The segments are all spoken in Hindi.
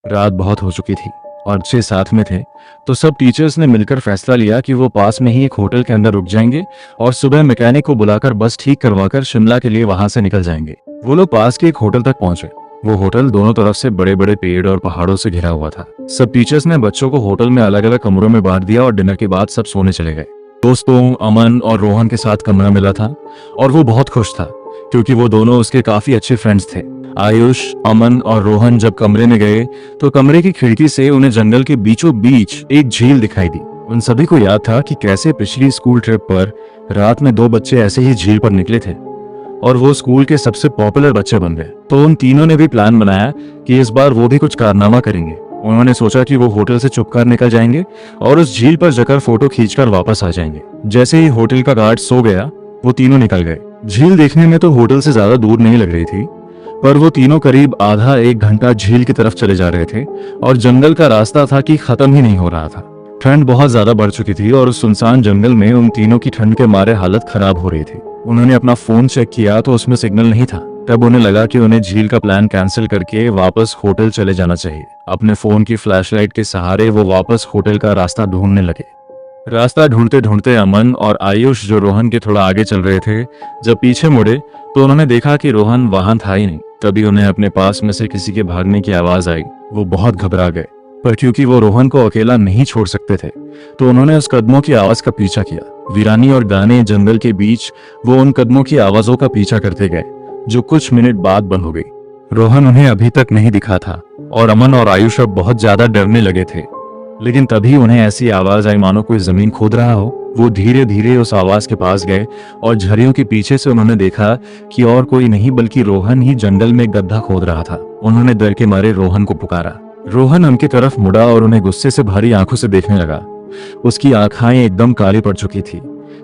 रात बहुत हो चुकी थी और अच्छे साथ में थे, तो सब टीचर्स ने मिलकर फैसला लिया कि वो पास में ही एक होटल के अंदर रुक जाएंगे और सुबह मैकेनिक को बुलाकर बस ठीक करवाकर शिमला के लिए वहां से निकल जाएंगे। वो लोग पास के एक होटल तक पहुंचे। वो होटल दोनों तरफ से बड़े बड़े पेड़ और पहाड़ों से घिरा हुआ था। सब टीचर्स ने बच्चों को होटल में अलग अलग कमरों में बांट दिया और डिनर के बाद सब सोने चले गए। दोस्तों अमन और रोहन के साथ कमरा मिला था और वो बहुत खुश था क्योंकि वो दोनों उसके काफी अच्छे फ्रेंड्स थे। आयुष, अमन और रोहन जब कमरे में गए तो कमरे की खिड़की से उन्हें जंगल के बीचों बीच एक झील दिखाई दी। उन सभी को याद था कि कैसे पिछली स्कूल ट्रिप पर रात में 2 बच्चे ऐसे ही झील पर निकले थे और वो स्कूल के सबसे पॉपुलर बच्चे बन गए। तो उन तीनों ने भी प्लान बनाया कि इस बार वो भी कुछ कारनामा करेंगे। उन्होंने सोचा कि वो होटल से चुपकर निकल जाएंगे और उस झील पर जाकर फोटो खींचकर वापस आ जाएंगे। जैसे ही होटल का गार्ड सो गया, वो तीनों निकल गए। झील देखने में तो होटल से ज्यादा दूर नहीं लग रही थी, पर वो तीनों करीब आधा एक घंटा झील की तरफ चले जा रहे थे और जंगल का रास्ता था कि खत्म ही नहीं हो रहा था। ठंड बहुत ज्यादा बढ़ चुकी थी और उस सुनसान जंगल में उन तीनों की ठंड के मारे हालत खराब हो रही थी। उन्होंने अपना फोन चेक किया तो उसमें सिग्नल नहीं था। तब उन्हें लगा कि उन्हें झील का प्लान कैंसिल करके वापस होटल चले जाना चाहिए। अपने फोन की फ्लैशलाइट के सहारे वो वापस होटल का रास्ता ढूंढने लगे। रास्ता ढूंढते ढूंढते अमन और आयुष, जो रोहन के थोड़ा आगे चल रहे थे, जब पीछे मुड़े तो उन्होंने देखा कि रोहन वहां था ही नहीं। तभी उन्हें अपने पास में से किसी के भागने की आवाज आई। वो बहुत घबरा गए, पर क्योंकि वो रोहन को अकेला नहीं छोड़ सकते थे तो उन्होंने उस कदमों की आवाज का पीछा किया। वीरानी और घने जंगल के बीच वो उन कदमों की आवाजों का पीछा करते गए, जो कुछ मिनट बाद बंद हो गई। रोहन उन्हें अभी तक नहीं दिखा था और अमन और आयुष अब बहुत ज्यादा डरने लगे थे। लेकिन तभी उन्हें ऐसी आवाज आई मानो कोई जमीन खोद रहा हो। वो धीरे धीरे उस आवाज के पास गए और झरियों के पीछे से उन्होंने देखा कि और कोई नहीं बल्कि रोहन ही जंगल में गड्ढा खोद रहा था। उन्होंने डर के मारे रोहन को पुकारा। रोहन उनकी तरफ मुड़ा और उन्हें गुस्से से भरी आंखों से देखने लगा। उसकी आंखें एकदम काली पड़ चुकी थी,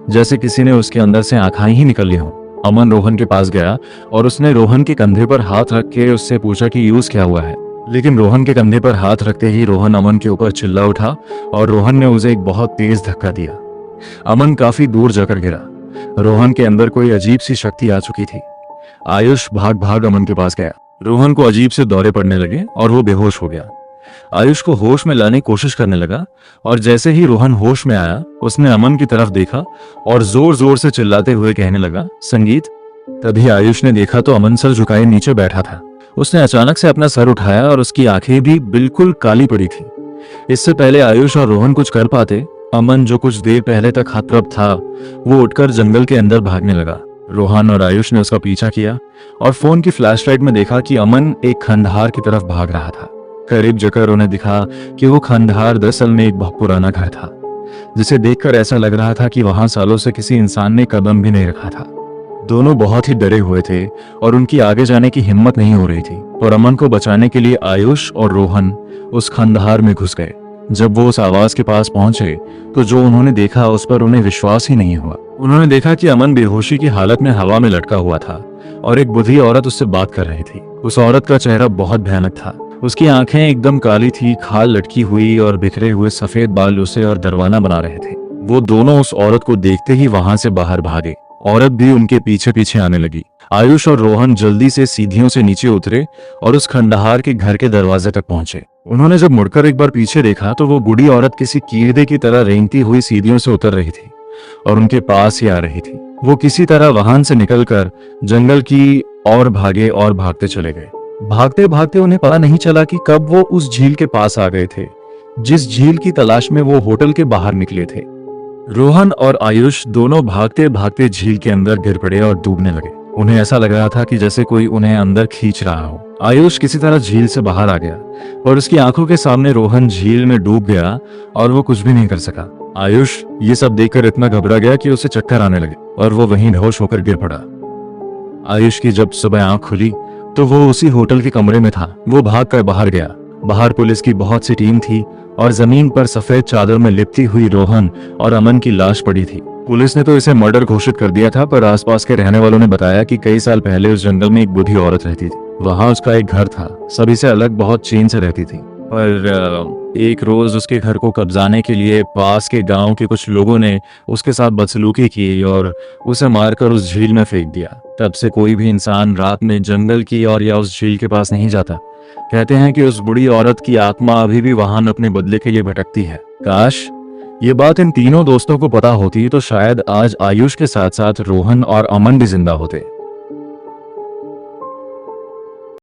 जैसे किसी ने उसके अंदर से आंखें ही निकल ली हों। अमन रोहन के पास गया और उसने रोहन के कंधे पर हाथ रख के उससे पूछा कि यूज क्या हुआ है। लेकिन रोहन के कंधे पर हाथ रखते ही रोहन अमन के ऊपर चिल्ला उठा और रोहन ने उसे एक बहुत तेज धक्का दिया। अमन काफी दूर जाकर गिरा। रोहन के अंदर कोई अजीब सी शक्ति आ चुकी थी। आयुष भाग भाग अमन के पास गया। रोहन को अजीब से दौरे पड़ने लगे और वो बेहोश हो गया। आयुष को होश में लाने की कोशिश करने लगा और जैसे ही रोहन होश में आया, उसने अमन की तरफ देखा और जोर जोर से चिल्लाते हुए कहने लगा, संगीत। तभी आयुष ने देखा तो अमन सर झुकाए नीचे बैठा था। उसने अचानक से अपना सर उठाया और उसकी आंखें भी बिल्कुल काली पड़ी थी। इससे पहले आयुष और रोहन कुछ कर पाते, अमन, जो कुछ देर पहले तक हतप्रभ था, वो उठकर जंगल के अंदर भागने लगा। रोहन और आयुष ने उसका पीछा किया और फोन की फ्लैशलाइट में देखा कि अमन एक खंडहार की तरफ भाग रहा था। करीब जाकर उन्हें दिखा कि वो खंडहार दरअसल में एक बहुत पुराना घर था, जिसे देखकर ऐसा लग रहा था कि वहां सालों से किसी इंसान ने कदम भी नहीं रखा था। दोनों बहुत ही डरे हुए थे और उनकी आगे जाने की हिम्मत नहीं हो रही थी, और अमन को बचाने के लिए आयुष और रोहन उस खंडहार में घुस गए। जब वो उस आवाज के पास पहुंचे तो जो उन्होंने देखा उस पर उन्हें विश्वास ही नहीं हुआ। उन्होंने देखा कि अमन बेहोशी की हालत में हवा में लटका हुआ था और एक बूढ़ी औरत उससे बात कर रही थी। उस औरत का चेहरा बहुत भयानक था। उसकी आंखें एकदम काली थी, खाल लटकी हुई और बिखरे हुए सफेद बाल उसे और दरवाना बना रहे थे। वो दोनों उस औरत को देखते ही वहां से बाहर भागे। औरत भी उनके पीछे पीछे आने लगी। आयुष और रोहन जल्दी से सीढ़ियों से नीचे उतरे और उस खंडहार के घर के दरवाजे तक पहुंचे। उन्होंने जब मुड़कर एक बार पीछे देखा तो वो बूढ़ी औरत किसी कीड़े की तरह रेंगती हुई सीढ़ियों से उतर रही थी और उनके पास ही आ रही थी। वो किसी तरह वाहन से निकलकर जंगल की और भागे और भागते चले गए। भागते भागते उन्हें पता नहीं चला कि कब वो उस झील के पास आ गए थे, जिस झील की तलाश में वो होटल के बाहर निकले थे। रोहन और आयुष दोनों भागते भागते झील के अंदर गिर पड़े और डूबने लगे। उन्हें ऐसा लग रहा था कि जैसे कोई उन्हें अंदर खींच रहा हो। आयुष किसी तरह झील से बाहर आ गया और उसकी आंखों के सामने रोहन झील में डूब गया और वो कुछ भी नहीं कर सका। आयुष ये सब देखकर इतना घबरा गया कि उसे चक्कर आने लगे और वो वहीं बेहोश होकर गिर पड़ा। आयुष की जब सुबह आंख खुली तो वो उसी होटल के कमरे में था। वो भागकर बाहर गया। बाहर पुलिस की बहुत सी टीम थी और जमीन पर सफेद चादर में लिपटी हुई रोहन और अमन की लाश पड़ी थी। पुलिस ने तो इसे मर्डर घोषित कर दिया था, पर आसपास के रहने वालों ने बताया कि कई साल पहले उस जंगल में एक बूढ़ी औरत रहती थी। वहां उसका एक घर था, सभी से अलग, बहुत चैन से रहती थी। पर एक रोज उसके घर को कब्जाने के लिए पास के गांव के कुछ लोगों ने उसके साथ बदसलूकी की और उसे मारकर उस झील में फेंक दिया। तब से कोई भी इंसान रात में जंगल की और या उस झील के पास नहीं जाता। कहते हैं कि उस बुढ़ी औरत की आत्मा अभी भी वाहन अपने बदले के लिए भटकती है। काश ये बात इन तीनों दोस्तों को पता होती तो शायद आज आयुष के साथ साथ रोहन और अमन भी जिंदा होते।